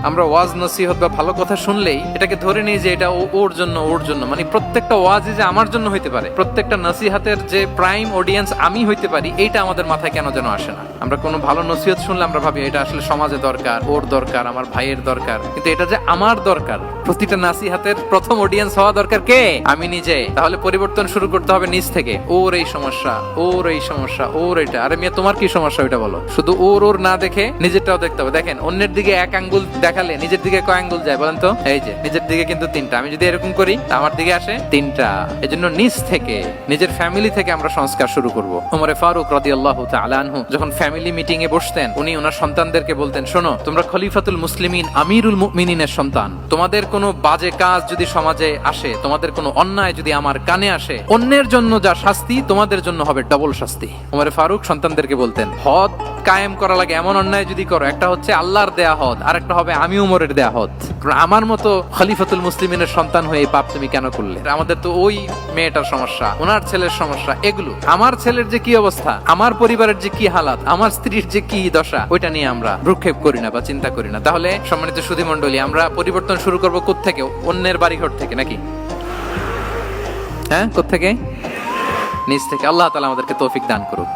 আমরা ওয়াজ নসিহত বা ভালো কথা শুনলেই এটাকে ধরে নিই যে এটা ওর জন্য, মানে প্রত্যেকটা ওয়াজই যে আমার জন্য হইতে পারে, প্রত্যেকটা নসিহতের যে প্রাইম অডিয়েন্স আমি হইতে পারি, এইটা আমাদের মাথায় কেন যেন আসে না। আমরা কোনো ভালো নসিহত শুনলে আমরা ভাবি এটা আসলে সমাজে দরকার, ওর দরকার, আমার ভাইয়ের দরকার, কিন্তু এটা যে আমার দরকার, প্রতিটা নাসিহাতের প্রথম অডিয়েন্স হওয়া দরকার কে? আমি নিজে। তাহলে পরিবর্তন শুরু করতে হবে নিজ থেকে। ওর এই সমস্যা, ওর এই সমস্যা, ওর এটা। আরে মিয়া, তোমার কি সমস্যা ওইটা বলো। শুধু ওর না দেখে নিজেরটাও দেখতে হবে। দেখেন, অন্যের দিকে এক আঙ্গুল দেখালে নিজের দিকে কয় আঙ্গুল যায় বলেন তো? এই যে নিজের দিকে কিন্তু তিনটা। আমি যদি এরকম করি আমার দিকে আসে তিনটা। এজন্য নিজ থেকে, নিজের ফ্যামিলি থেকে আমরা সংস্কার শুরু করব। ওমরে ফারুক রাদিয়াল্লাহু তাআলা আনহু যখন ফ্যামিলি মিটিং এ বসতেন, উনি ওনার সন্তানদেরকে বলতেন, শোনো, তোমরা খলিফাতুল মুসলিমিন, আমিরুল মুমিনিনের সন্তান। তোমাদের কোনো বাজে কাজ যদি সমাজে আসে, তোমাদের কোনো অন্যায় যদি আমার কানে আসে, অন্যের জন্য যা শাস্তি তোমাদের জন্য হবে ডবল শাস্তি। ওমরে ফারুক সন্তানদেরকে বলতেন, হদ কায়েম করা লাগে এমন অন্যায় যদি করো, একটা হচ্ছে আল্লাহর দেয়া হদ, আর একটা হবে আমি উমরের দেয়া হদ। আমার মতো খলিফাতুল মুসলিমিনের সন্তান হয়ে এই পাপ তুমি কেন করলে? আমাদের তো ওই মেয়েটার সমস্যা, ওনার ছেলের সমস্যা, এগুলো। আমার ছেলের যে কি অবস্থা, আমার পরিবারের যে কি হালাত, আমার স্ত্রীর যে কি দশা, ওইটা নিয়ে আমরা ভ্রুক্ষেপ করি না বা চিন্তা করি না। তাহলে সম্মানিত সুধী মণ্ডলী, আমরা পরিবর্তন শুরু করবো কোত্থেকে? অন্যের বাড়িঘর থেকে নাকি? হ্যাঁ, কোত্থেকে? নিজ থেকে। আল্লাহ তাআলা আমাদেরকে তৌফিক দান করুক।